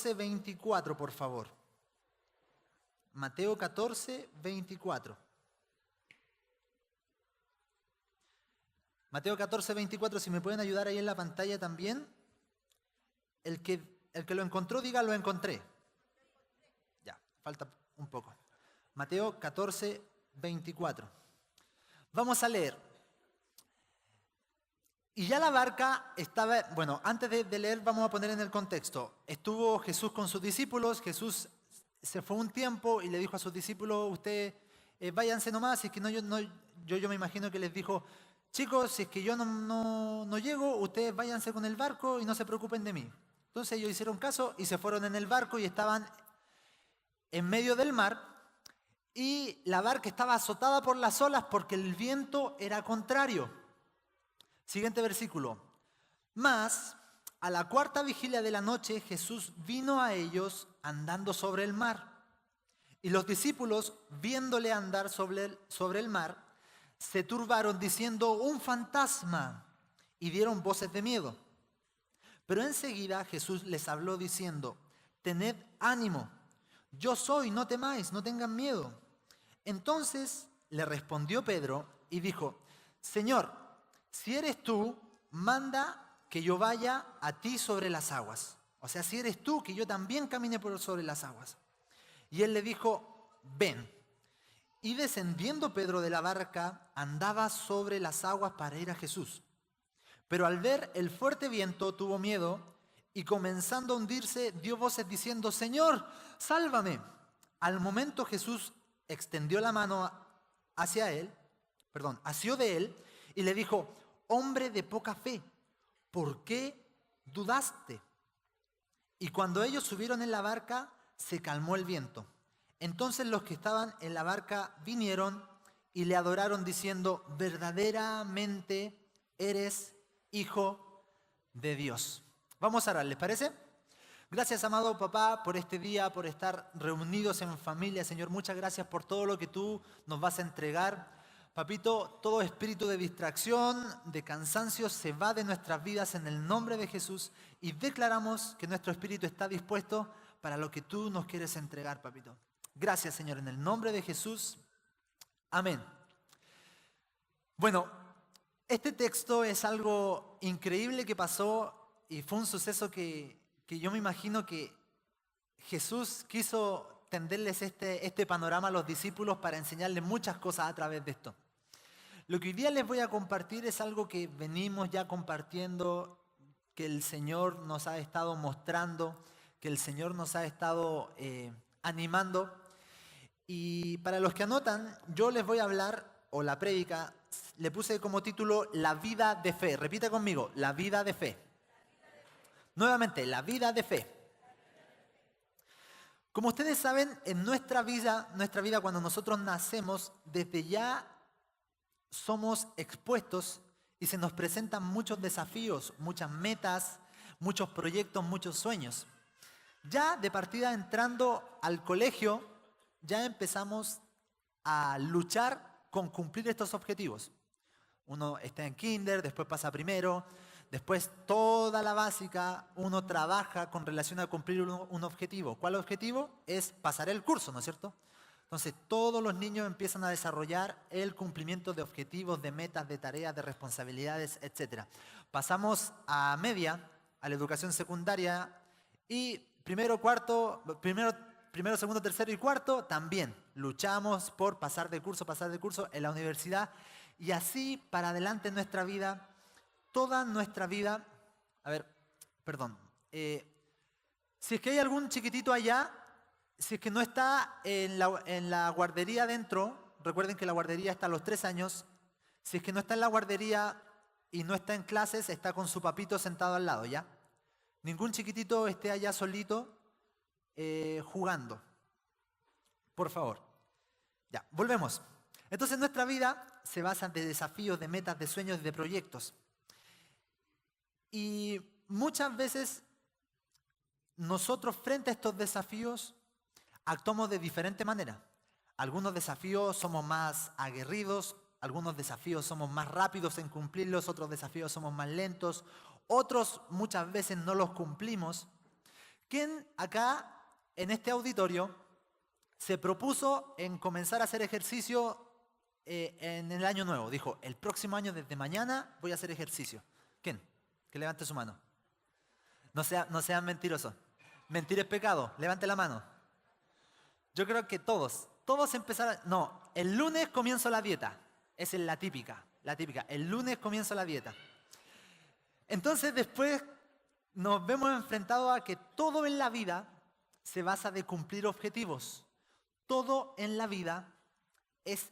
14, 24, por favor. Mateo 14, 24. Mateo 14, 24, si me pueden ayudar ahí en la pantalla también. El que lo encontró, diga, lo encontré. Ya, falta un poco. Mateo 14, 24. Vamos a leer. Y ya la barca estaba, bueno, antes de leer vamos a poner en el contexto. Estuvo Jesús con sus discípulos, Jesús se fue un tiempo y le dijo a sus discípulos, ustedes váyanse nomás, si es que yo me imagino que les dijo, chicos, si es que yo no llego, ustedes váyanse con el barco y no se preocupen de mí. Entonces ellos hicieron caso y se fueron en el barco y estaban en medio del mar y la barca estaba azotada por las olas porque el viento era contrario. Siguiente versículo. Mas, a la cuarta vigilia de la noche, Jesús vino a ellos andando sobre el mar. Y los discípulos, viéndole andar sobre el mar, se turbaron diciendo, un fantasma, y dieron voces de miedo. Pero enseguida Jesús les habló diciendo, tened ánimo, yo soy, no temáis, no tengan miedo. Entonces le respondió Pedro y dijo, Señor, si eres tú, manda que yo vaya a ti sobre las aguas. O sea, si eres tú, que yo también camine por sobre las aguas. Y él le dijo, ven. Y descendiendo Pedro de la barca, andaba sobre las aguas para ir a Jesús. Pero al ver el fuerte viento tuvo miedo y comenzando a hundirse dio voces diciendo, Señor, sálvame. Al momento Jesús extendió la mano asió de él y le dijo, hombre de poca fe, ¿por qué dudaste? Y cuando ellos subieron en la barca, se calmó el viento. Entonces los que estaban en la barca vinieron y le adoraron diciendo, verdaderamente eres Hijo de Dios. Vamos a orar, ¿les parece? Gracias, amado papá, por este día, por estar reunidos en familia. Señor, muchas gracias por todo lo que tú nos vas a entregar. Papito, todo espíritu de distracción, de cansancio, se va de nuestras vidas en el nombre de Jesús y declaramos que nuestro espíritu está dispuesto para lo que tú nos quieres entregar, papito. Gracias, Señor, en el nombre de Jesús. Amén. Bueno, este texto es algo increíble que pasó y fue un suceso que yo me imagino que Jesús quiso tenderles este panorama a los discípulos para enseñarles muchas cosas a través de esto. Lo que hoy día les voy a compartir es algo que venimos ya compartiendo, que el Señor nos ha estado mostrando, que el Señor nos ha estado animando. Y para los que anotan, yo les voy a hablar, o la prédica, le puse como título La vida de fe. Repita conmigo, la vida de fe. Nuevamente, la vida de fe. Como ustedes saben, en nuestra vida cuando nosotros nacemos, desde ya somos expuestos y se nos presentan muchos desafíos, muchas metas, muchos proyectos, muchos sueños. Ya de partida entrando al colegio, ya empezamos a luchar con cumplir estos objetivos. Uno está en kinder, después pasa a primero, después toda la básica, uno trabaja con relación a cumplir un objetivo. ¿Cuál objetivo? Es pasar el curso, ¿no es cierto? Entonces todos los niños empiezan a desarrollar el cumplimiento de objetivos, de metas, de tareas, de responsabilidades, etc. Pasamos a media, a la educación secundaria y primero, segundo, tercero y cuarto también luchamos por pasar de curso en la universidad y así para adelante en nuestra vida, toda nuestra vida. Si es que hay algún chiquitito allá, si es que no está en la guardería dentro, recuerden que la guardería está a los 3 años, si es que no está en la guardería y no está en clases, está con su papito sentado al lado, ¿ya? Ningún chiquitito esté allá solito jugando. Por favor. Ya, volvemos. Entonces nuestra vida se basa de desafíos, de metas, de sueños, de proyectos. Y muchas veces nosotros frente a estos desafíos actuamos de diferente manera. Algunos desafíos somos más aguerridos, algunos desafíos somos más rápidos en cumplirlos, otros desafíos somos más lentos, otros muchas veces no los cumplimos. ¿Quién acá, en este auditorio, se propuso en comenzar a hacer ejercicio en el año nuevo? Dijo, el próximo año, desde mañana, voy a hacer ejercicio. ¿Quién? Que levante su mano. No sean mentirosos. Mentir es pecado. Levante la mano. Yo creo que todos empezaron. No, el lunes comienzo la dieta. Esa es la típica. El lunes comienzo la dieta. Entonces después nos vemos enfrentados a que todo en la vida se basa de cumplir objetivos. Todo en la vida es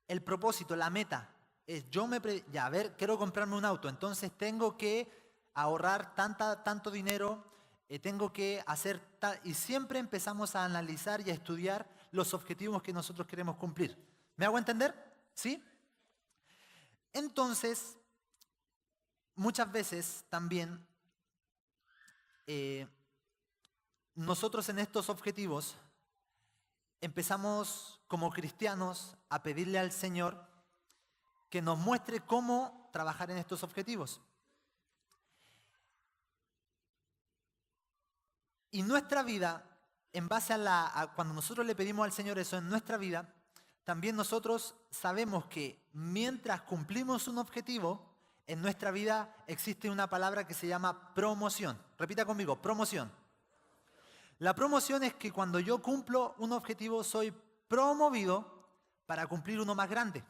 el propósito, la meta. Es quiero comprarme un auto, entonces tengo que ahorrar tanto dinero, tengo que hacer y siempre empezamos a analizar y a estudiar los objetivos que nosotros queremos cumplir. ¿Me hago entender? ¿Sí? Entonces, muchas veces también nosotros en estos objetivos empezamos como cristianos a pedirle al Señor que nos muestre cómo trabajar en estos objetivos. Y nuestra vida, en base cuando nosotros le pedimos al Señor eso en nuestra vida, también nosotros sabemos que mientras cumplimos un objetivo, en nuestra vida existe una palabra que se llama promoción. Repita conmigo, promoción. La promoción es que cuando yo cumplo un objetivo, soy promovido para cumplir uno más grande.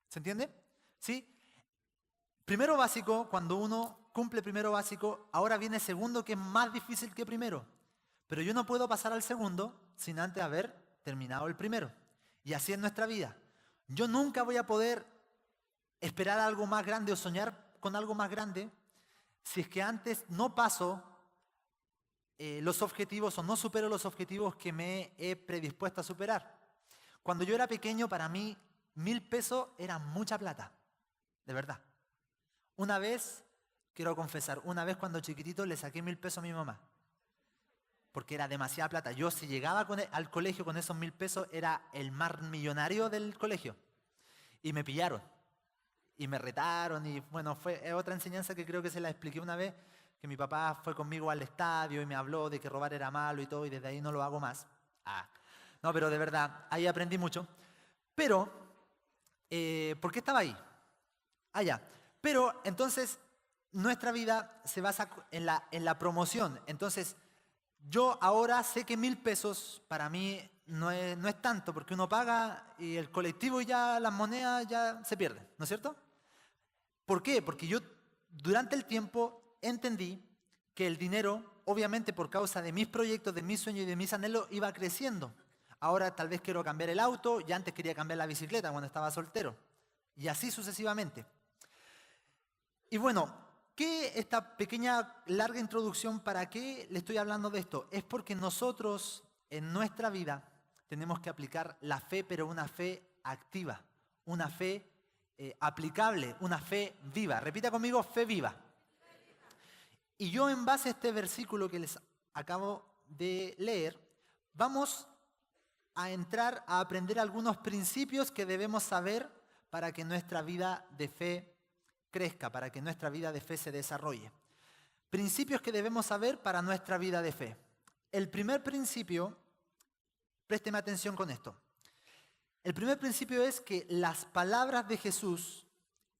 ¿Se entiende? ¿Sí? Primero básico, cuando uno cumple primero básico, ahora viene segundo, que es más difícil que primero. Pero yo no puedo pasar al segundo sin antes haber terminado el primero. Y así es nuestra vida. Yo nunca voy a poder esperar algo más grande o soñar con algo más grande si es que antes no paso los objetivos o no supero los objetivos que me he predispuesto a superar. Cuando yo era pequeño, para mí, 1.000 pesos era mucha plata. De verdad. Una vez, quiero confesar, cuando chiquitito le saqué 1.000 pesos a mi mamá. Porque era demasiada plata. Yo si llegaba al colegio con esos 1.000 pesos, era el más millonario del colegio. Y me pillaron. Y me retaron. Y bueno, fue otra enseñanza que creo que se la expliqué una vez. Que mi papá fue conmigo al estadio y me habló de que robar era malo y todo. Y desde ahí no lo hago más. No, pero de verdad, ahí aprendí mucho. Pero, ¿por qué estaba ahí? Pero entonces nuestra vida se basa en la promoción. Entonces yo ahora sé que 1.000 pesos para mí no es tanto, porque uno paga y el colectivo y ya las monedas ya se pierden, ¿no es cierto? ¿Por qué? Porque yo durante el tiempo entendí que el dinero, obviamente por causa de mis proyectos, de mis sueños y de mis anhelos, iba creciendo. Ahora tal vez quiero cambiar el auto, ya antes quería cambiar la bicicleta cuando estaba soltero. Y así sucesivamente. Y bueno, ¿qué esta pequeña, larga introducción, para qué le estoy hablando de esto? Es porque nosotros en nuestra vida tenemos que aplicar la fe, pero una fe activa, una fe aplicable, una fe viva. Repita conmigo, fe viva. Y yo en base a este versículo que les acabo de leer, vamos a entrar a aprender algunos principios que debemos saber para que nuestra vida de fe crezca, para que nuestra vida de fe se desarrolle. Principios que debemos saber para nuestra vida de fe. El primer principio, présteme atención con esto. El primer principio es que las palabras de Jesús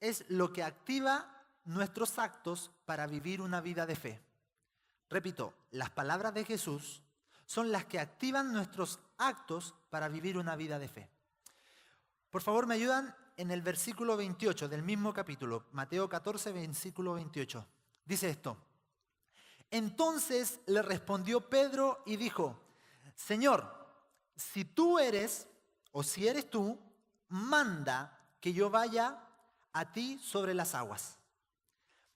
es lo que activa nuestros actos para vivir una vida de fe. Repito, las palabras de Jesús son las que activan nuestros actos para vivir una vida de fe. Por favor, me ayudan en el versículo 28 del mismo capítulo, Mateo 14, versículo 28. Dice esto: Entonces le respondió Pedro y dijo: Señor, si tú eres, o si eres tú, manda que yo vaya a ti sobre las aguas.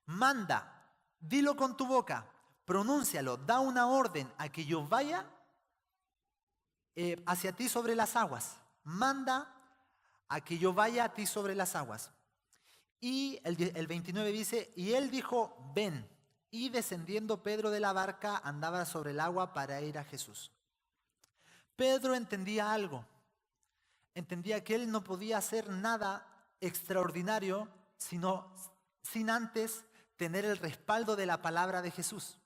Manda, dilo con tu boca, pronúncialo, da una orden a que yo vaya hacia ti sobre las aguas. Manda a que yo vaya a ti sobre las aguas. Y el 29 dice, y él dijo, ven. Y descendiendo Pedro de la barca, andaba sobre el agua para ir a Jesús. Pedro entendía algo. Entendía que él no podía hacer nada extraordinario sin antes tener el respaldo de la palabra de Jesús.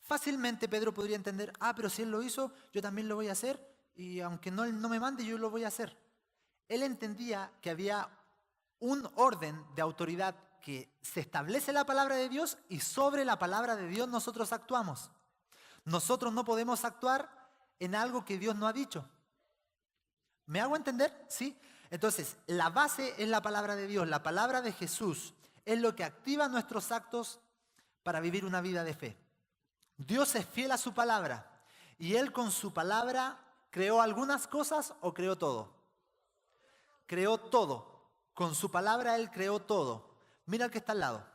Fácilmente Pedro podría entender, pero si él lo hizo, yo también lo voy a hacer, y aunque él no me mande, yo lo voy a hacer. Él entendía que había un orden de autoridad que se establece la palabra de Dios y sobre la palabra de Dios nosotros actuamos. Nosotros no podemos actuar en algo que Dios no ha dicho. ¿Me hago entender? ¿Sí? Entonces, la base es la palabra de Dios. La palabra de Jesús es lo que activa nuestros actos para vivir una vida de fe. Dios es fiel a su palabra y Él con su palabra creó algunas cosas o creó todo. Creó todo. Con su palabra Él creó todo. Mira al que está al lado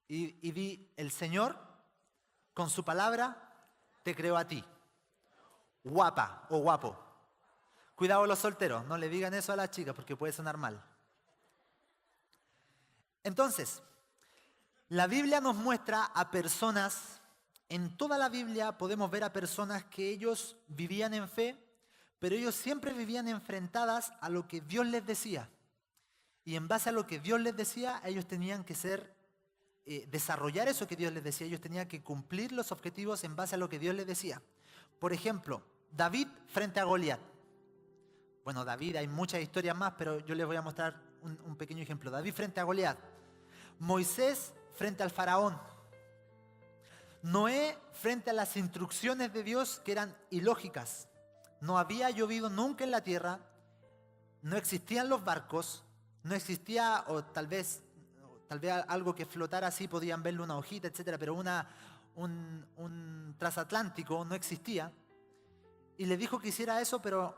y di, el Señor con su palabra te creó a ti. Guapa o guapo. Cuidado los solteros, no le digan eso a las chicas porque puede sonar mal. Entonces, la Biblia nos muestra a personas, en toda la Biblia podemos ver a personas que ellos vivían en fe, pero ellos siempre vivían enfrentadas a lo que Dios les decía. Y en base a lo que Dios les decía, ellos tenían que desarrollar eso que Dios les decía. Ellos tenían que cumplir los objetivos en base a lo que Dios les decía. Por ejemplo, David frente a Goliat. Bueno, David, hay muchas historias más, pero yo les voy a mostrar un pequeño ejemplo. David frente a Goliat. Moisés frente al faraón. Noé frente a las instrucciones de Dios que eran ilógicas. No había llovido nunca en la tierra, no existían los barcos, no existía, o tal vez algo que flotara así, podían verlo una hojita, etcétera, pero un transatlántico no existía. Y le dijo que hiciera eso, pero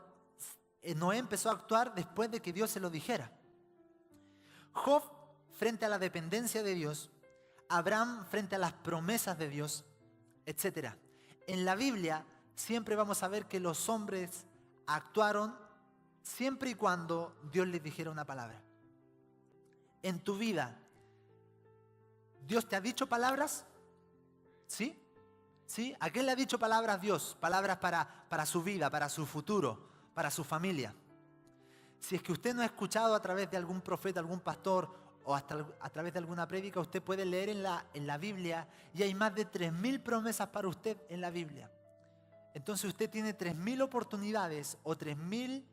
Noé empezó a actuar después de que Dios se lo dijera. Job frente a la dependencia de Dios, Abraham frente a las promesas de Dios, etc. En la Biblia siempre vamos a ver que los hombres actuaron siempre y cuando Dios les dijera una palabra. En tu vida, ¿Dios te ha dicho palabras? ¿Sí? ¿Sí? ¿A quién le ha dicho palabras Dios? Palabras para su vida, para su futuro, para su familia. Si es que usted no ha escuchado a través de algún profeta, algún pastor o hasta a través de alguna prédica, usted puede leer en la Biblia y hay más de 3.000 promesas para usted en la Biblia. Entonces usted tiene 3.000 oportunidades o 3.000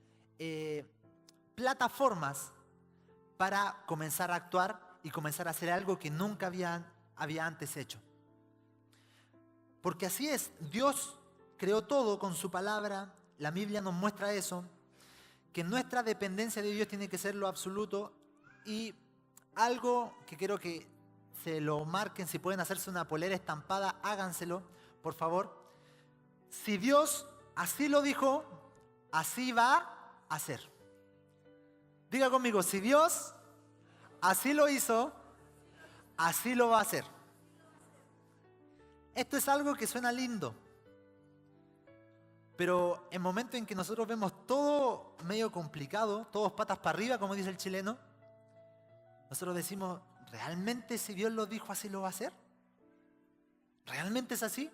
plataformas para comenzar a actuar y comenzar a hacer algo que nunca había antes hecho. Porque así es, Dios creó todo con su palabra, la Biblia nos muestra eso, que nuestra dependencia de Dios tiene que ser lo absoluto. Y algo que quiero que se lo marquen, si pueden hacerse una polera estampada, háganselo, por favor. Si Dios así lo dijo, así va a ser. Diga conmigo, si Dios así lo hizo, así lo va a hacer. Esto es algo que suena lindo, pero en momentos en que nosotros vemos todo medio complicado, todos patas para arriba, como dice el chileno, nosotros decimos, ¿realmente si Dios lo dijo así lo va a hacer? ¿Realmente es así?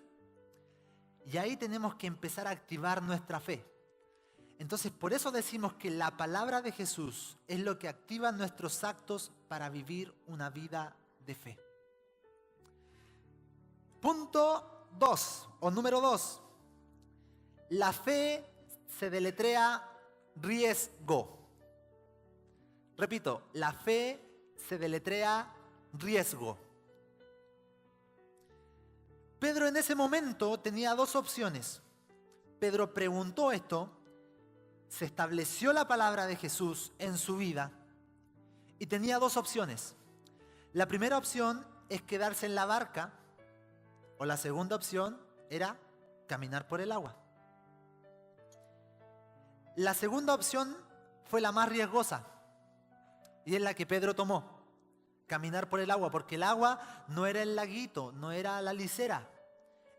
Y ahí tenemos que empezar a activar nuestra fe. Entonces, por eso decimos que la palabra de Jesús es lo que activa nuestros actos para vivir una vida de fe. Punto 2, o número 2. La fe se deletrea riesgo. Repito, la fe se deletrea riesgo. Pedro en ese momento tenía dos opciones. Pedro preguntó esto, se estableció la palabra de Jesús en su vida y tenía dos opciones. La primera opción es quedarse en la barca o la segunda opción era caminar por el agua. La segunda opción fue la más riesgosa y es la que Pedro tomó. Caminar por el agua, porque el agua no era el laguito, no era la lisera.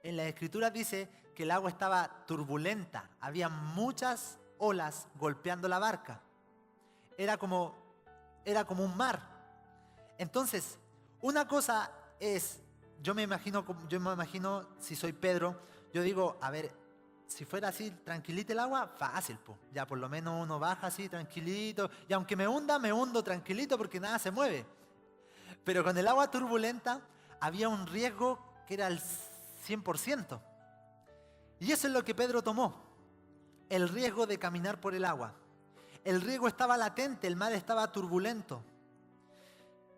En las Escrituras dice que el agua estaba turbulenta, había muchas olas golpeando la barca. Era como un mar. Entonces, una cosa es, yo me imagino si soy Pedro, yo digo, a ver, si fuera así, tranquilito el agua, fácil, po. Ya por lo menos uno baja así, tranquilito, y aunque me hundo tranquilito porque nada se mueve. Pero con el agua turbulenta había un riesgo que era el 100%. Y eso es lo que Pedro tomó, el riesgo de caminar por el agua. El riesgo estaba latente, el mar estaba turbulento.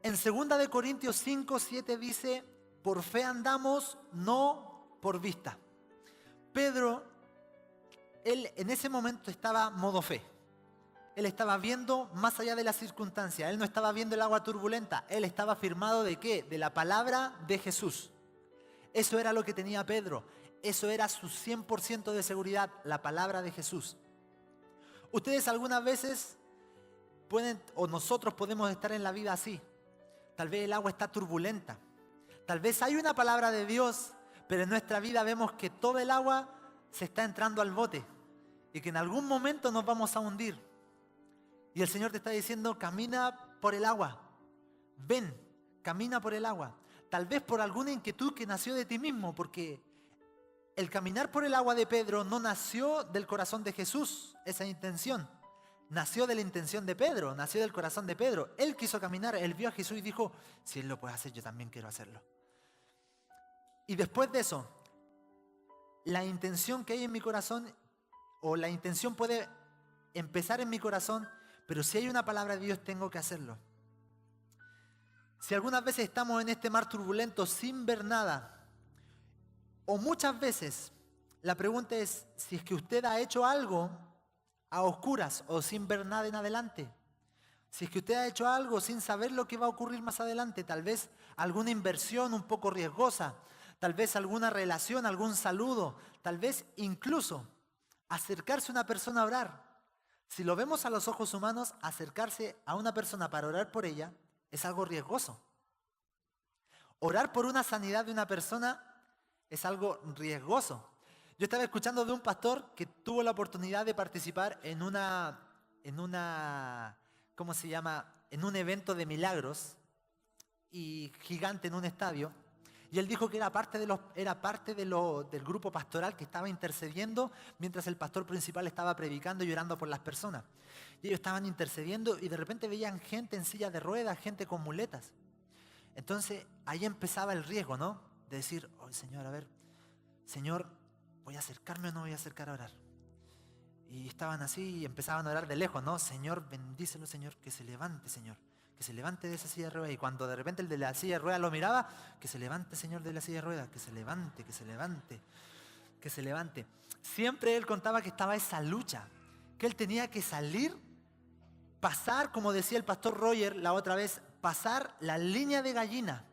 En 2 de Corintios 5, 7 dice, por fe andamos, no por vista. Pedro, él en ese momento estaba modo fe. Él estaba viendo más allá de las circunstancias. Él no estaba viendo el agua turbulenta. Él estaba firmado ¿de qué? De la palabra de Jesús. Eso era lo que tenía Pedro. Eso era su 100% de seguridad, la palabra de Jesús. Ustedes algunas veces pueden, o nosotros podemos estar en la vida así. Tal vez el agua está turbulenta. Tal vez hay una palabra de Dios, pero en nuestra vida vemos que todo el agua se está entrando al bote y que en algún momento nos vamos a hundir. Y el Señor te está diciendo, camina por el agua. Ven, camina por el agua. Tal vez por alguna inquietud que nació de ti mismo, porque el caminar por el agua de Pedro no nació del corazón de Jesús, esa intención. Nació de la intención de Pedro, nació del corazón de Pedro. Él quiso caminar, él vio a Jesús y dijo, si él lo puede hacer, yo también quiero hacerlo. Y después de eso, la intención que hay en mi corazón, o la intención puede empezar en mi corazón, pero si hay una palabra de Dios, tengo que hacerlo. Si algunas veces estamos en este mar turbulento sin ver nada, o muchas veces, la pregunta es si es que usted ha hecho algo a oscuras o sin ver nada en adelante. Si es que usted ha hecho algo sin saber lo que va a ocurrir más adelante, tal vez alguna inversión un poco riesgosa, tal vez alguna relación, algún saludo, tal vez incluso acercarse a una persona a orar. Si lo vemos a los ojos humanos, acercarse a una persona para orar por ella es algo riesgoso. Orar por una sanidad de una persona es algo riesgoso. Yo estaba escuchando de un pastor que tuvo la oportunidad de participar en ¿cómo se llama? En un evento de milagros y gigante en un estadio. Y él dijo que era parte del grupo pastoral que estaba intercediendo mientras el pastor principal estaba predicando y orando por las personas. Y ellos estaban intercediendo y de repente veían gente en silla de ruedas, gente con muletas. Entonces ahí empezaba el riesgo, ¿no? De decir, oh Señor, a ver, Señor, ¿voy a acercarme o no voy a acercar a orar? Y estaban así y empezaban a orar de lejos, ¿no? Señor, bendícelo, Señor, que se levante, Señor. Que se levante de esa silla de ruedas. Y cuando de repente el de la silla de ruedas lo miraba, que se levante, Señor, de la silla de ruedas. Que se levante, que se levante, que se levante. Siempre él contaba que estaba esa lucha. Que él tenía que salir, pasar, como decía el pastor Roger la otra vez, pasar la línea de gallina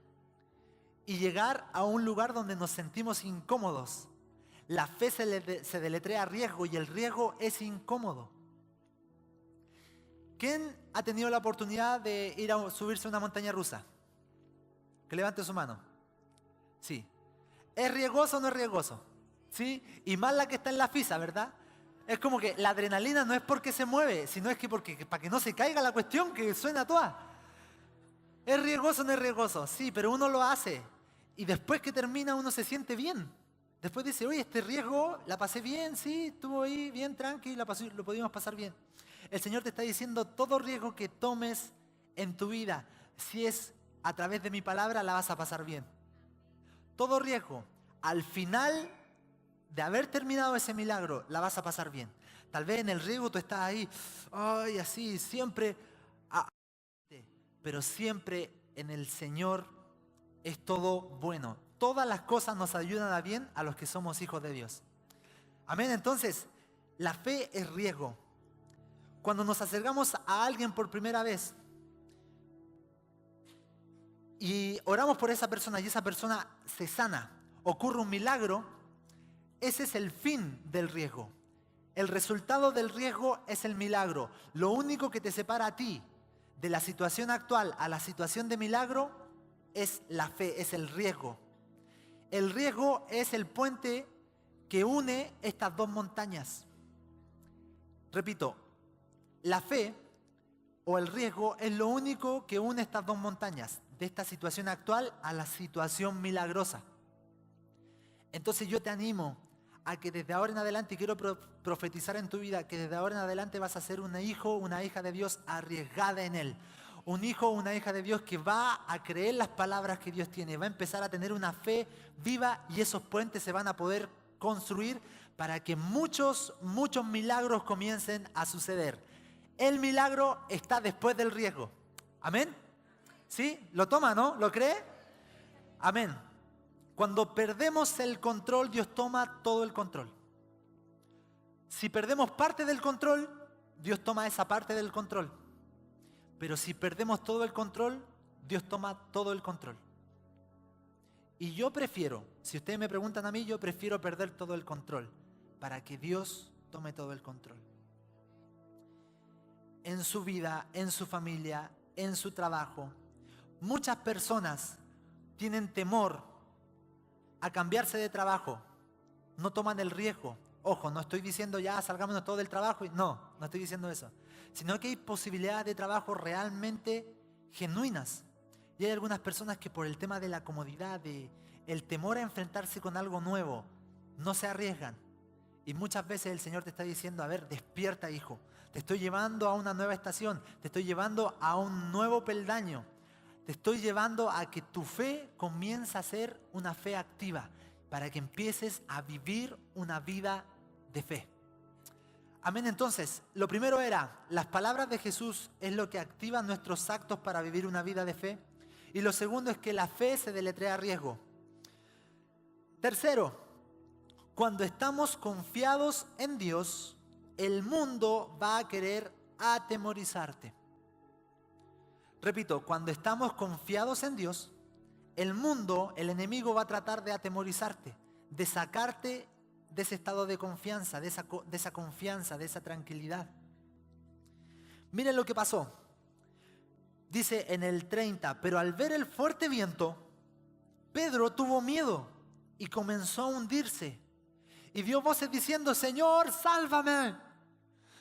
y llegar a un lugar donde nos sentimos incómodos. La fe se deletrea riesgo y el riesgo es incómodo. ¿Quién ha tenido la oportunidad de ir a subirse a una montaña rusa? Que levante su mano. Sí. ¿Es riesgoso o no es riesgoso? Sí. Y más la que está en la FISA, ¿verdad? Es como que la adrenalina no es porque se mueve, sino es que para que no se caiga la cuestión que suena toda. ¿Es riesgoso o no es riesgoso? Sí, pero uno lo hace. Y después que termina uno se siente bien. Después dice, oye, este riesgo la pasé bien, sí, estuvo ahí bien tranqui, lo pudimos pasar bien. El Señor te está diciendo, todo riesgo que tomes en tu vida, si es a través de mi palabra, la vas a pasar bien. Todo riesgo, al final de haber terminado ese milagro, la vas a pasar bien. Tal vez en el riesgo tú estás ahí, ay, así, siempre, pero siempre en el Señor es todo bueno. Todas las cosas nos ayudan a bien a los que somos hijos de Dios. Amén. Entonces, la fe es riesgo. Cuando nos acercamos a alguien por primera vez y oramos por esa persona y esa persona se sana, ocurre un milagro, ese es el fin del riesgo. El resultado del riesgo es el milagro. Lo único que te separa a ti de la situación actual a la situación de milagro es la fe, es el riesgo. El riesgo es el puente que une estas dos montañas. Repito, la fe o el riesgo es lo único que une estas dos montañas, de esta situación actual a la situación milagrosa. Entonces yo te animo a que desde ahora en adelante, y quiero profetizar en tu vida, que desde ahora en adelante vas a ser un hijo, una hija de Dios arriesgada en Él. un hijo o una hija de Dios que va a creer las palabras que Dios tiene, va a empezar a tener una fe viva y esos puentes se van a poder construir para que muchos milagros comiencen a suceder. El milagro está después del riesgo. ¿Amén? ¿Sí? ¿Lo toma, no? ¿Lo cree? Amén. Cuando perdemos el control, Dios toma todo el control. Si perdemos parte del control, Dios toma esa parte del control. Pero si perdemos todo el control, Dios toma todo el control. Y yo prefiero, si ustedes me preguntan a mí, yo prefiero perder todo el control para que Dios tome todo el control. En su vida, en su familia, en su trabajo. Muchas personas tienen temor a cambiarse de trabajo. No toman el riesgo. Ojo, no estoy diciendo ya salgámonos todo del trabajo. No estoy diciendo eso. Sino que hay posibilidades de trabajo realmente genuinas. Y hay algunas personas que por el tema de la comodidad, de el temor a enfrentarse con algo nuevo, no se arriesgan. Y muchas veces el Señor te está diciendo, a ver, despierta, hijo. Te estoy llevando a una nueva estación. Te estoy llevando a un nuevo peldaño. Te estoy llevando a que tu fe comience a ser una fe activa. Para que empieces a vivir una vida de fe. Amén. Entonces, lo primero era, las palabras de Jesús es lo que activa nuestros actos para vivir una vida de fe. Y lo segundo es que la fe se deletrea riesgo. Tercero, cuando estamos confiados en Dios, el mundo va a querer atemorizarte. Repito, cuando estamos confiados en Dios, el mundo, el enemigo va a tratar de atemorizarte, de sacarte de ese estado de confianza, de esa confianza, de esa tranquilidad. Miren lo que pasó. Dice en el 30, pero al ver el fuerte viento, Pedro tuvo miedo y comenzó a hundirse. Y dio voces diciendo, Señor, sálvame.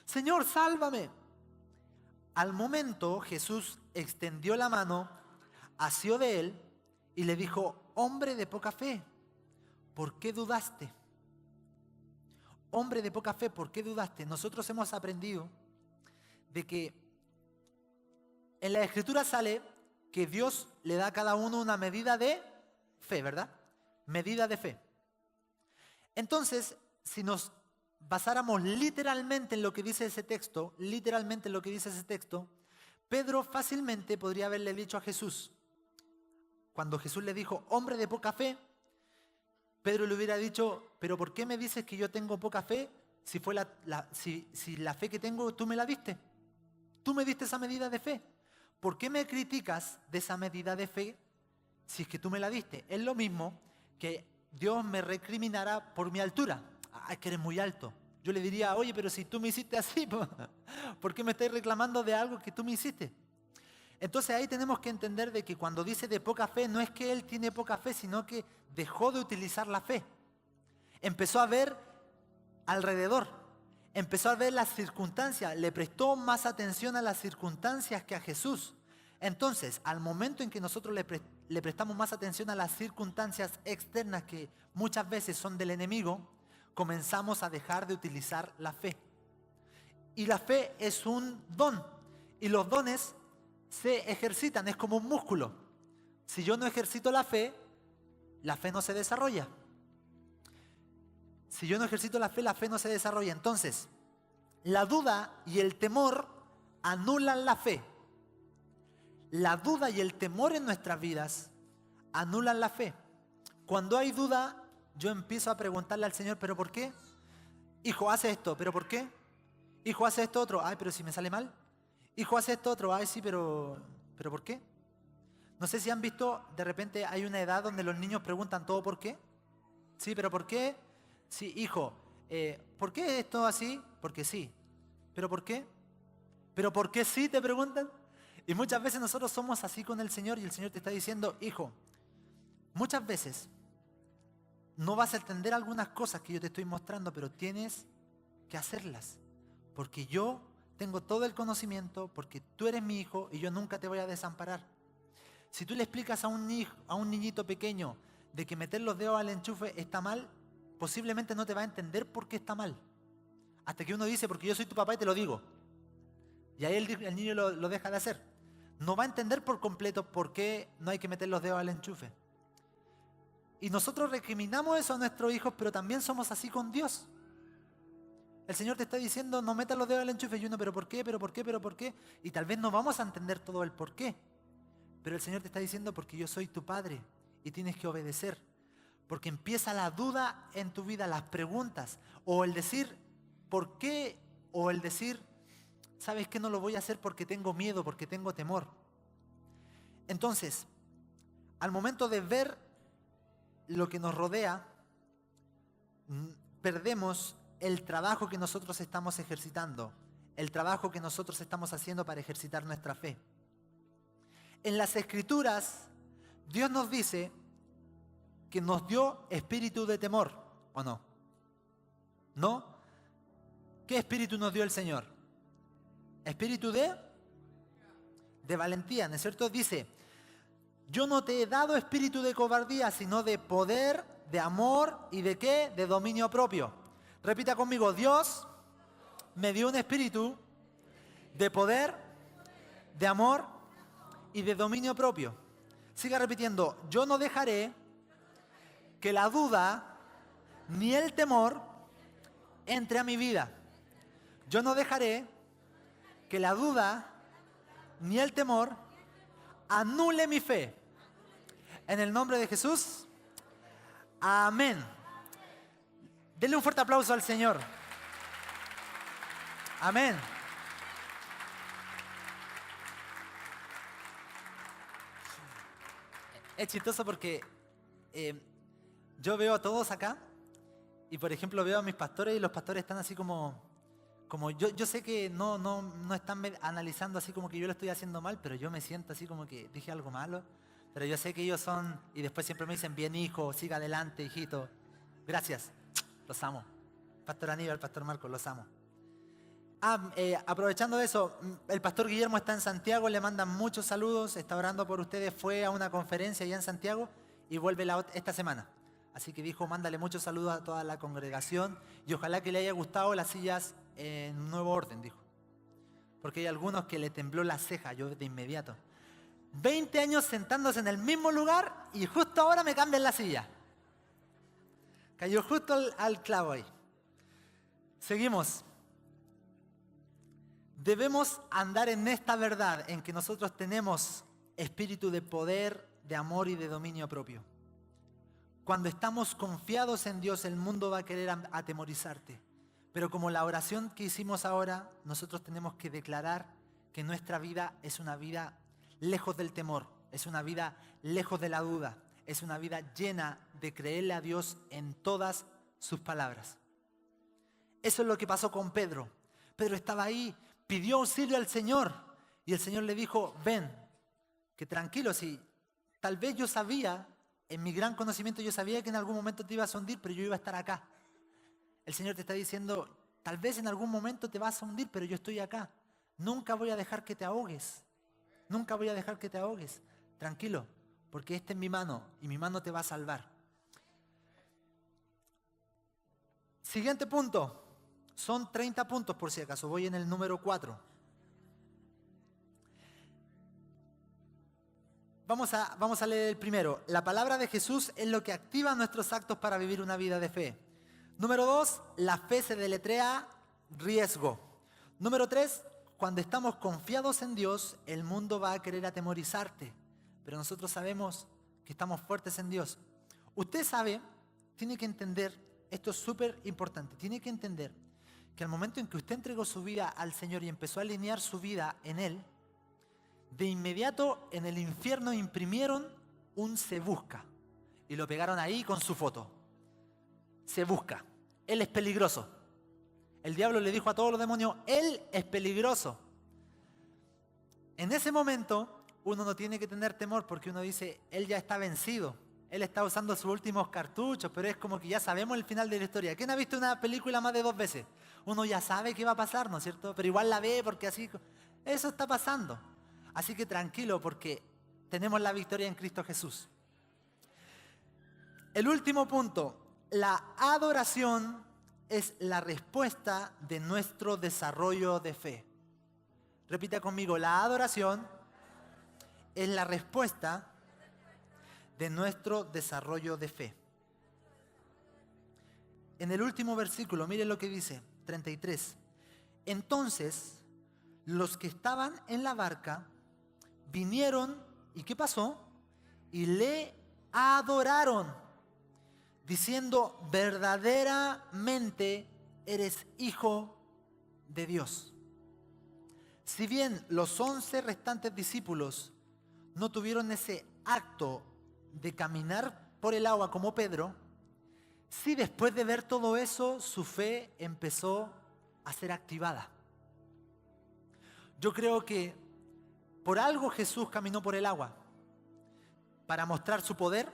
Señor, sálvame. Al momento Jesús extendió la mano, asió de él y le dijo, hombre de poca fe, ¿por qué dudaste? Hombre de poca fe, ¿por qué dudaste? Nosotros hemos aprendido de que en la Escritura sale que Dios le da a cada uno una medida de fe, ¿verdad? Medida de fe. Entonces, si nos basáramos literalmente en lo que dice ese texto, Pedro fácilmente podría haberle dicho a Jesús, cuando Jesús le dijo, hombre de poca fe, Pedro le hubiera dicho, pero ¿por qué me dices que yo tengo poca fe? Si la fe que tengo tú me la diste. Tú me diste esa medida de fe. ¿Por qué me criticas de esa medida de fe si es que tú me la diste? Es lo mismo que Dios me recriminara por mi altura. Es que eres muy alto. Yo le diría, oye, pero si tú me hiciste así, ¿por qué me estás reclamando de algo que tú me hiciste? Entonces ahí tenemos que entender de que cuando dice de poca fe, no es que él tiene poca fe, sino que dejó de utilizar la fe. Empezó a ver alrededor, empezó a ver las circunstancias, le prestó más atención a las circunstancias que a Jesús. Entonces, al momento en que nosotros le prestamos más atención a las circunstancias externas que muchas veces son del enemigo, comenzamos a dejar de utilizar la fe. Y la fe es un don, y los dones se ejercitan, es como un músculo. Si yo no ejercito la fe no se desarrolla. Si yo no ejercito la fe no se desarrolla. Entonces, la duda y el temor anulan la fe. La duda y el temor en nuestras vidas anulan la fe. Cuando hay duda, yo empiezo a preguntarle al Señor, ¿pero por qué? Hijo, hace esto, ¿pero por qué? Hijo, hace esto otro, ay, pero si me sale mal. Hijo, hace esto otro, ay, sí, pero ¿por qué? No sé si han visto, de repente hay una edad donde los niños preguntan todo ¿por qué? Sí, pero ¿por qué? Sí, hijo, ¿por qué esto así? Porque sí. ¿Pero por qué? ¿Pero por qué sí? Te preguntan. Y muchas veces nosotros somos así con el Señor y el Señor te está diciendo, hijo, muchas veces no vas a entender algunas cosas que yo te estoy mostrando, pero tienes que hacerlas. Porque yo tengo todo el conocimiento, porque tú eres mi hijo y yo nunca te voy a desamparar. Si tú le explicas a un niñito pequeño de que meter los dedos al enchufe está mal, posiblemente no te va a entender por qué está mal. Hasta que uno dice, porque yo soy tu papá y te lo digo. Y ahí el niño lo deja de hacer. no va a entender por completo por qué no hay que meter los dedos al enchufe. Y nosotros recriminamos eso a nuestros hijos, pero también somos así con Dios. El Señor te está diciendo, no metas los dedos al enchufe. Y uno, ¿pero por qué? ¿Pero por qué? ¿Pero por qué? Y tal vez no vamos a entender todo el por qué. Pero el Señor te está diciendo, porque yo soy tu Padre y tienes que obedecer. Porque empieza la duda en tu vida, las preguntas, o el decir, ¿por qué? O el decir, ¿sabes qué? No lo voy a hacer porque tengo miedo, porque tengo temor. Entonces, al momento de ver lo que nos rodea, perdemos el trabajo que nosotros estamos ejercitando, el trabajo que nosotros estamos haciendo para ejercitar nuestra fe. En las Escrituras, Dios nos dice que nos dio espíritu de temor, ¿o no? ¿No? ¿Qué espíritu nos dio el Señor? Espíritu de valentía, ¿no es cierto? Dice, yo no te he dado espíritu de cobardía, sino de poder, de amor y ¿de qué? De dominio propio. Repita conmigo, Dios me dio un espíritu de poder, de amor y de dominio propio. Siga repitiendo, yo no dejaré que la duda ni el temor entre a mi vida. Yo no dejaré que la duda ni el temor anule mi fe. En el nombre de Jesús, amén. Denle un fuerte aplauso al Señor. Amén. Es chistoso porque yo veo a todos acá y, por ejemplo, veo a mis pastores y los pastores están así como yo sé que no están analizando así como que yo lo estoy haciendo mal, pero yo me siento así como que dije algo malo. Pero yo sé que ellos son, y después siempre me dicen, bien hijo, siga adelante, hijito. Gracias, los amo. Pastor Aníbal, Pastor Marcos, los amo. Aprovechando eso, el Pastor Guillermo está en Santiago, le mandan muchos saludos, está orando por ustedes, fue a una conferencia allá en Santiago y vuelve esta semana. Así que dijo, mándale muchos saludos a toda la congregación y ojalá que le haya gustado las sillas en nuevo orden, dijo. Porque hay algunos que le tembló la ceja, yo de inmediato. 20 años sentándose en el mismo lugar y justo ahora me cambian la silla. Cayó justo al clavo ahí. Seguimos. Debemos andar en esta verdad, en que nosotros tenemos espíritu de poder, de amor y de dominio propio. Cuando estamos confiados en Dios, el mundo va a querer atemorizarte. Pero como la oración que hicimos ahora, nosotros tenemos que declarar que nuestra vida es una vida lejos del temor, es una vida lejos de la duda, es una vida llena de creerle a Dios en todas sus palabras. Eso es lo que pasó con Pedro. Pedro estaba ahí, pidió auxilio al Señor y el Señor le dijo, ven, que tranquilo, si tal vez yo sabía, en mi gran conocimiento yo sabía que en algún momento te ibas a hundir, pero yo iba a estar acá. El Señor te está diciendo, tal vez en algún momento te vas a hundir, pero yo estoy acá. Nunca voy a dejar que te ahogues. Nunca voy a dejar que te ahogues. Tranquilo, porque esta es mi mano y mi mano te va a salvar. Siguiente punto. Son 30 puntos por si acaso. Voy en el número 4. Vamos a leer el primero. La palabra de Jesús es lo que activa nuestros actos para vivir una vida de fe. Número 2, la fe se deletrea riesgo. Número 3, cuando estamos confiados en Dios, el mundo va a querer atemorizarte. Pero nosotros sabemos que estamos fuertes en Dios. Usted sabe, tiene que entender, esto es súper importante, tiene que entender que al momento en que usted entregó su vida al Señor y empezó a alinear su vida en Él, de inmediato en el infierno imprimieron un se busca y lo pegaron ahí con su foto. Se busca. Él es peligroso. El diablo le dijo a todos los demonios, Él es peligroso. En ese momento uno no tiene que tener temor porque uno dice, Él ya está vencido. Él está usando sus últimos cartuchos, pero es como que ya sabemos el final de la historia. ¿Quién ha visto una película más de 2 veces? Uno ya sabe qué va a pasar, ¿no es cierto? Pero igual la ve porque así... Eso está pasando. Así que tranquilo porque tenemos la victoria en Cristo Jesús. El último punto. La adoración es la respuesta de nuestro desarrollo de fe. Repita conmigo, la adoración es la respuesta de nuestro desarrollo de fe. En el último versículo, miren lo que dice, 33. Entonces, los que estaban en la barca vinieron, ¿y qué pasó? Y le adoraron, diciendo, verdaderamente eres hijo de Dios. Si bien los 11 restantes discípulos no tuvieron ese acto de caminar por el agua como Pedro, sí, después de ver todo eso, su fe empezó a ser activada. Yo creo que por algo Jesús caminó por el agua, para mostrar su poder,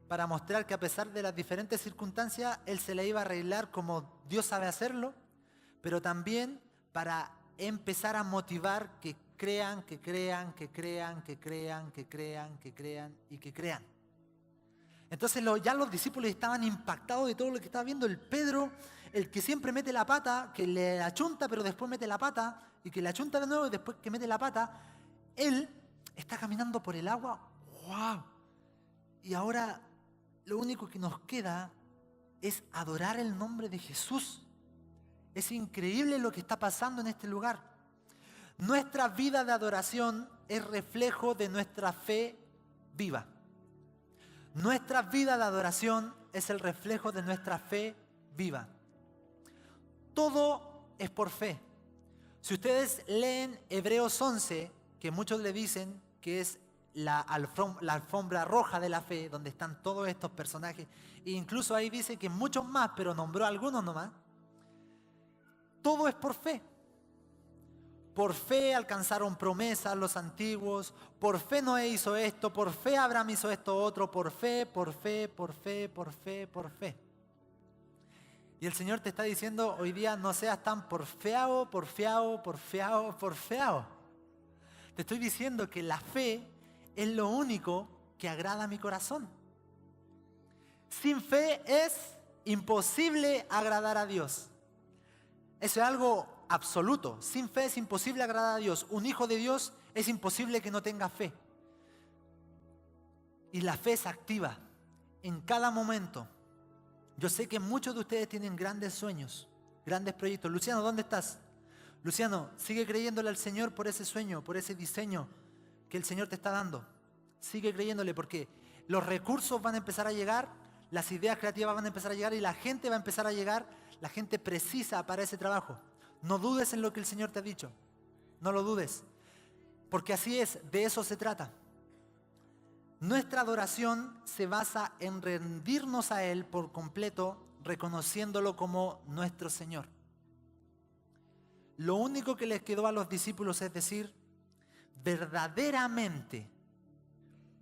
para mostrar que a pesar de las diferentes circunstancias, Él se le iba a arreglar como Dios sabe hacerlo, pero también para empezar a motivar que crean, que crean, que crean, que crean, que crean, que crean y que crean. Entonces ya los discípulos estaban impactados de todo lo que estaba viendo. El Pedro, el que siempre mete la pata, que le achunta pero después mete la pata, y que le achunta de nuevo y después que mete la pata, él está caminando por el agua. ¡Wow! Y ahora lo único que nos queda es adorar el nombre de Jesús. Es increíble lo que está pasando en este lugar. Nuestra vida de adoración es reflejo de nuestra fe viva. Nuestra vida de adoración es el reflejo de nuestra fe viva. Todo es por fe. Si ustedes leen Hebreos 11, que muchos le dicen que es la alfombra roja de la fe, donde están todos estos personajes, e incluso ahí dice que muchos más, pero nombró algunos nomás. Todo es por fe. Por fe alcanzaron promesas los antiguos, por fe Noé hizo esto, por fe Abraham hizo esto otro, por fe, por fe, por fe, por fe, por fe. Y el Señor te está diciendo hoy día, no seas tan porfiado, porfiado, porfiado, porfiado. Te estoy diciendo que la fe es lo único que agrada a mi corazón. Sin fe es imposible agradar a Dios. Eso es algo absoluto. Sin fe es imposible agradar a Dios. Un hijo de Dios es imposible que no tenga fe. Y la fe se activa en cada momento. Yo sé que muchos de ustedes tienen grandes sueños, grandes proyectos. Luciano, ¿dónde estás? Luciano, sigue creyéndole al Señor por ese sueño, por ese diseño que el Señor te está dando. Sigue creyéndole porque los recursos van a empezar a llegar, las ideas creativas van a empezar a llegar y la gente va a empezar a llegar, la gente precisa para ese trabajo. No dudes en lo que el Señor te ha dicho. No lo dudes. Porque así es, de eso se trata. Nuestra adoración se basa en rendirnos a Él por completo, reconociéndolo como nuestro Señor. Lo único que les quedó a los discípulos es decir, verdaderamente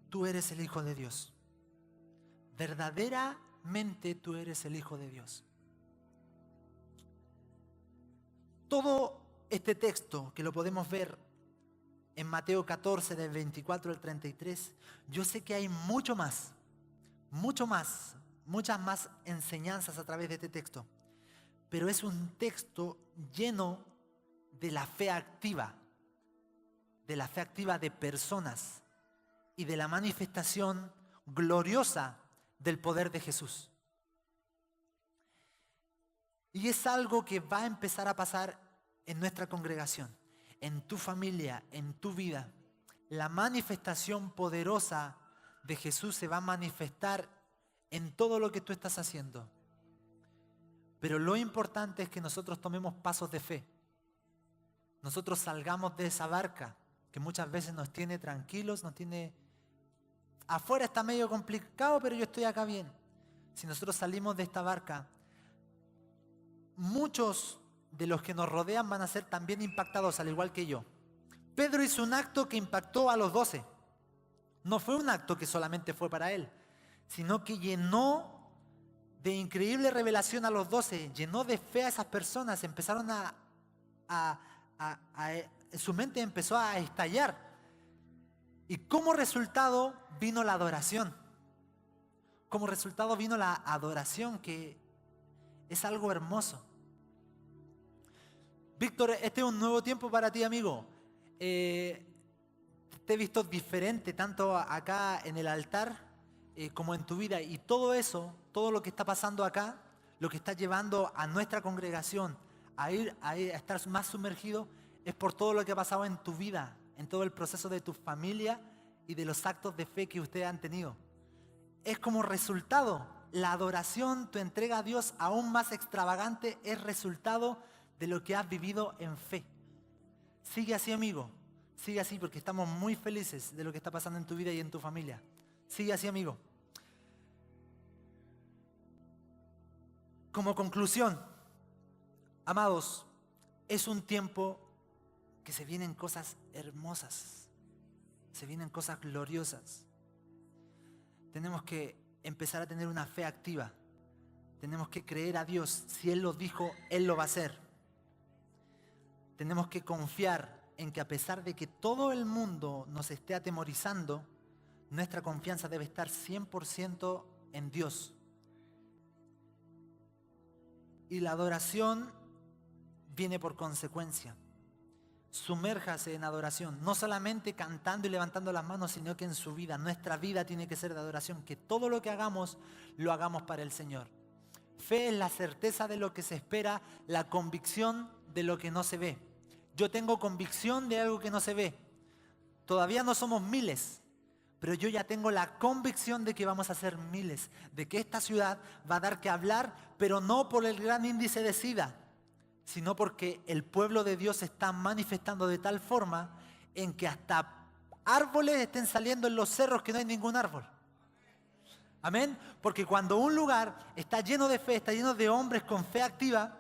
tú eres el Hijo de Dios. Verdaderamente tú eres el Hijo de Dios. Todo este texto que lo podemos ver en Mateo 14, del 24 al 33, yo sé que hay mucho más, muchas más enseñanzas a través de este texto. Pero es un texto lleno de la fe activa de personas y de la manifestación gloriosa del poder de Jesús. Y es algo que va a empezar a pasar en nuestra congregación, en tu familia, en tu vida. La manifestación poderosa de Jesús se va a manifestar en todo lo que tú estás haciendo. Pero lo importante es que nosotros tomemos pasos de fe. Nosotros salgamos de esa barca que muchas veces nos tiene tranquilos, nos tiene... Afuera está medio complicado, pero yo estoy acá bien. Si nosotros salimos de esta barca, muchos de los que nos rodean van a ser también impactados, al igual que yo. Pedro hizo un acto que impactó a los 12. No fue un acto que solamente fue para él, sino que llenó de increíble revelación a los 12, llenó de fe a esas personas, empezaron su mente empezó a estallar. Y como resultado vino la adoración. Como resultado vino la adoración, que es algo hermoso. Víctor, este es un nuevo tiempo para ti, amigo. Te te he visto diferente tanto acá en el altar como en tu vida. Y todo eso, todo lo que está pasando acá, lo que está llevando a nuestra congregación a estar más sumergido, es por todo lo que ha pasado en tu vida, en todo el proceso de tu familia y de los actos de fe que ustedes han tenido. Es como resultado, la adoración, tu entrega a Dios aún más extravagante, es resultado de lo que has vivido en fe. Sigue así, amigo. Sigue así, porque estamos muy felices de lo que está pasando en tu vida y en tu familia. Sigue así, amigo. Como conclusión, amados, es un tiempo que se vienen cosas hermosas. Se vienen cosas gloriosas. Tenemos que empezar a tener una fe activa. Tenemos que creer a Dios. Si Él lo dijo, Él lo va a hacer. Tenemos que confiar en que a pesar de que todo el mundo nos esté atemorizando, nuestra confianza debe estar 100% en Dios. Y la adoración viene por consecuencia. Sumérjase en adoración, no solamente cantando y levantando las manos, sino que en su vida, nuestra vida tiene que ser de adoración, que todo lo que hagamos, lo hagamos para el Señor. Fe es la certeza de lo que se espera, la convicción de lo que no se ve. Yo tengo convicción de algo que no se ve. Todavía no somos miles, pero yo ya tengo la convicción de que vamos a ser miles, de que esta ciudad va a dar que hablar, pero no por el gran índice de SIDA, sino porque el pueblo de Dios se está manifestando de tal forma en que hasta árboles estén saliendo en los cerros que no hay ningún árbol. Amén. Porque cuando un lugar está lleno de fe, está lleno de hombres con fe activa,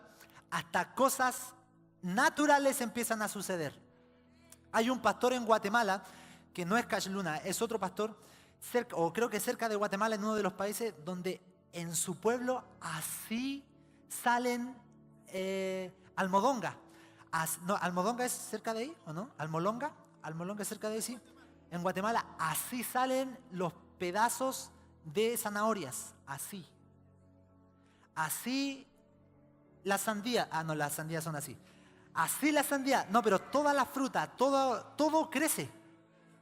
hasta cosas naturales empiezan a suceder. Hay un pastor en Guatemala, que no es Cash Luna, es otro pastor, creo que cerca de Guatemala, en uno de los países, donde en su pueblo así salen almodonga. No, ¿Almodonga es cerca de ahí o no? ¿Almolonga es cerca de ahí, sí? En Guatemala así salen los pedazos de zanahorias, así. Así la sandía, no, las sandías son así. Así la sandía, no, pero toda la fruta, todo crece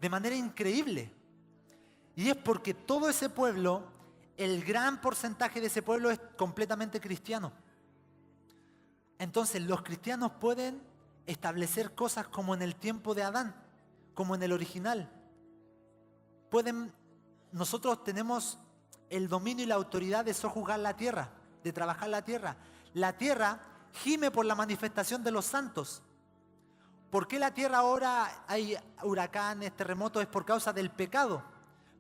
de manera increíble. Y es porque todo ese pueblo, el gran porcentaje de ese pueblo es completamente cristiano. Entonces los cristianos pueden establecer cosas como en el tiempo de Adán, como en el original. Nosotros tenemos el dominio y la autoridad de sojuzgar la tierra, de trabajar la tierra. La tierra gime por la manifestación de los santos. ¿Por qué la tierra ahora hay huracanes, terremotos? Es por causa del pecado.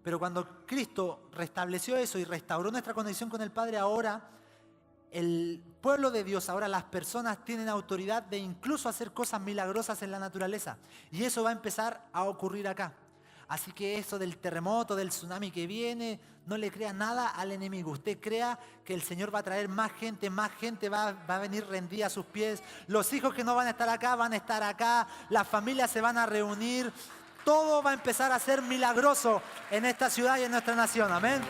Pero cuando Cristo restableció eso y restauró nuestra conexión con el Padre, ahora el pueblo de Dios, ahora las personas tienen autoridad de incluso hacer cosas milagrosas en la naturaleza. Y eso va a empezar a ocurrir acá. Así que eso del terremoto, del tsunami que viene, no le crea nada al enemigo. Usted crea que el Señor va a traer más gente va a venir rendida a sus pies. Los hijos que no van a estar acá, van a estar acá. Las familias se van a reunir. Todo va a empezar a ser milagroso en esta ciudad y en nuestra nación. Amén.